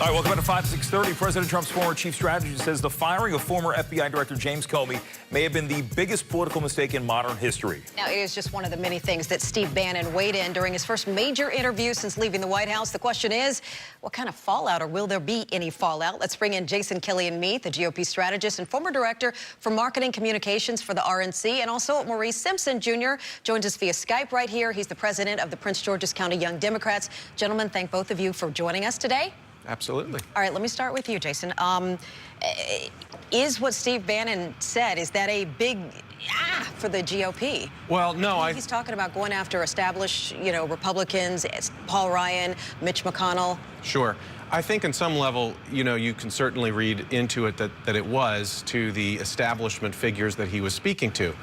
All right, welcome back to 5 6:30. President Trump's former chief strategist says the firing of former FBI Director James Comey may have been the biggest political mistake in modern history. Now, it is just one of the many things that Steve Bannon weighed in during his first major interview since leaving the White House. The question is, what kind of fallout, or will there be any fallout? Let's bring in Killian Meath, the GOP strategist and former director for marketing communications for the RNC, and also Maurice Simpson Jr. joins us via Skype right here. He's the president of the Prince George's County Young Democrats. Gentlemen, thank both of you for joining us today. Absolutely. All right, let me start with you, Jason. Is what Steve Bannon said, is that a big for the GOP? Well, no, He's talking about going after established, Republicans, Paul Ryan, Mitch McConnell. Sure. I think on some level, you can certainly read into it that it was to the establishment figures that he was speaking to.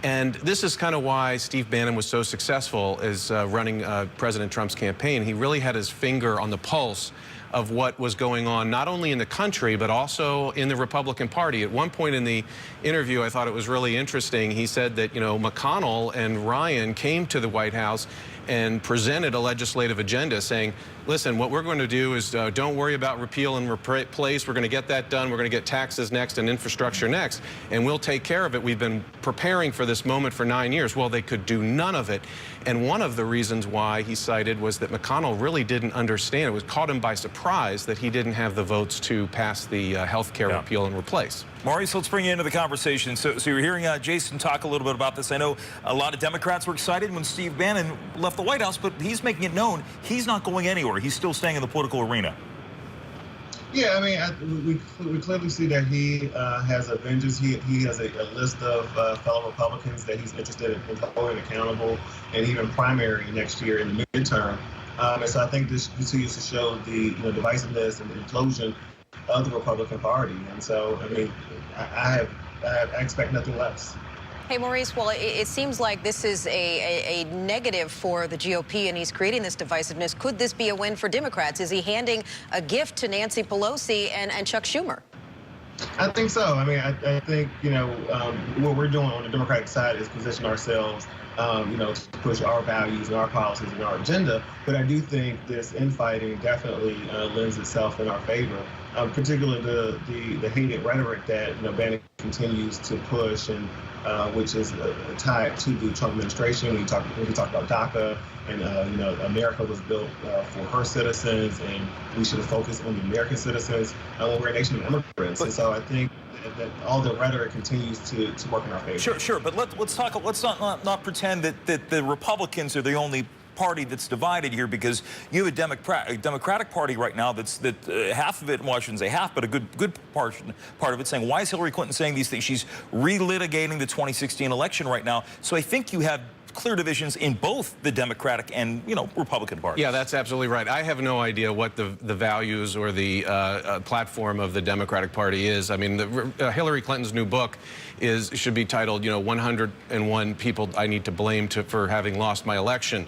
And this is kind of why Steve Bannon was so successful as running President Trump's campaign. He really had his finger on the pulse of what was going on, not only in the country, but also in the Republican Party. At one point in the interview, I thought it was really interesting. He said that, McConnell and Ryan came to the White House and presented a legislative agenda saying, listen, what we're going to do is don't worry about repeal and replace. We're going to get that done. We're going to get taxes next and infrastructure next, and we'll take care of it. We've been preparing for this moment for 9 years. Well, they could do none of it. And one of the reasons why he cited was that McConnell really didn't understand. It was caught him by surprise that he didn't have the votes to pass the health care repeal and replace. Maurice, let's bring you into the conversation. So you're hearing Jason talk a little bit about this. I know a lot of Democrats were excited when Steve Bannon left the White House, but he's making it known he's not going anywhere. He's still staying in the political arena. Yeah, I mean, we clearly see that he has a vengeance. He has a list of fellow Republicans that he's interested in holding accountable, and even primary next year in the midterm. And so I think this continues to show the divisiveness and the implosion of the Republican Party. And so, I mean, I expect nothing less. Hey, Maurice, well, it seems like this is a negative for the GOP, and he's creating this divisiveness. Could this be a win for Democrats? Is he handing a gift to Nancy Pelosi and Chuck Schumer? I think so. I mean, I think, what we're doing on the Democratic side is position ourselves, to push our values and our policies and our agenda. But I do think this infighting definitely lends itself in our favor, particularly the hated rhetoric that Bannon continues to push, and which is tied to the Trump administration. When he talked about DACA, and America was built for her citizens, and we should have focused on the American citizens. We're a nation of immigrants, and so I think that all the rhetoric continues to work in our favor. Sure, but let's talk. Let's not pretend that the Republicans are the only party that's divided here, because you have a Democratic Party right now that half of it, well, I shouldn't say half, but a good part of it saying, why is Hillary Clinton saying these things? She's relitigating the 2016 election right now. So I think you have clear divisions in both the Democratic and Republican parties. Yeah, that's absolutely right. I have no idea what the values or the platform of the Democratic Party is. I mean, Hillary Clinton's new book should be titled 101 People I Need to Blame for Having Lost My Election.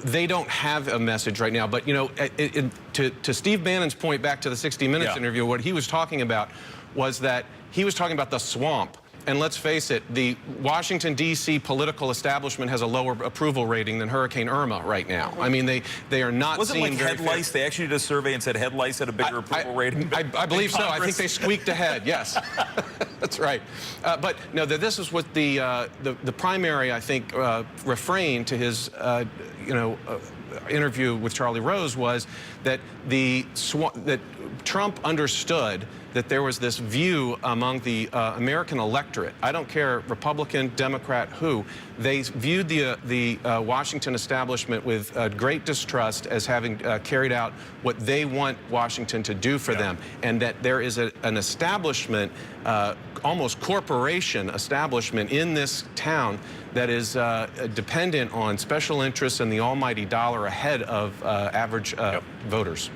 They don't have a message right now, but to Steve Bannon's point, back to the 60 Minutes interview, what he was talking about was that he was talking about the swamp. And let's face it, the Washington, D.C. political establishment has a lower approval rating than Hurricane Irma right now. I mean, they are not Wasn't seen like very head lice? They actually did a survey and said head lice had a bigger approval rating. I believe so. I think they squeaked ahead. Yes, that's right. But no, this is what the primary, I think, refrain to his interview with Charlie Rose was that that Trump understood that there was this view among the American electorate. I don't care, Republican, Democrat, who. They viewed the Washington establishment with great distrust as having carried out what they want Washington to do for them, and that there is an establishment, almost corporation establishment in this town that is dependent on special interests and the almighty dollar ahead of average voters.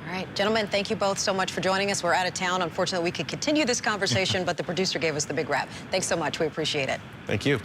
All right, gentlemen, thank you both so much for joining us. We're out of town. Unfortunately, we could continue this conversation, but the producer gave us the big wrap. Thanks so much. We appreciate it. Thank you.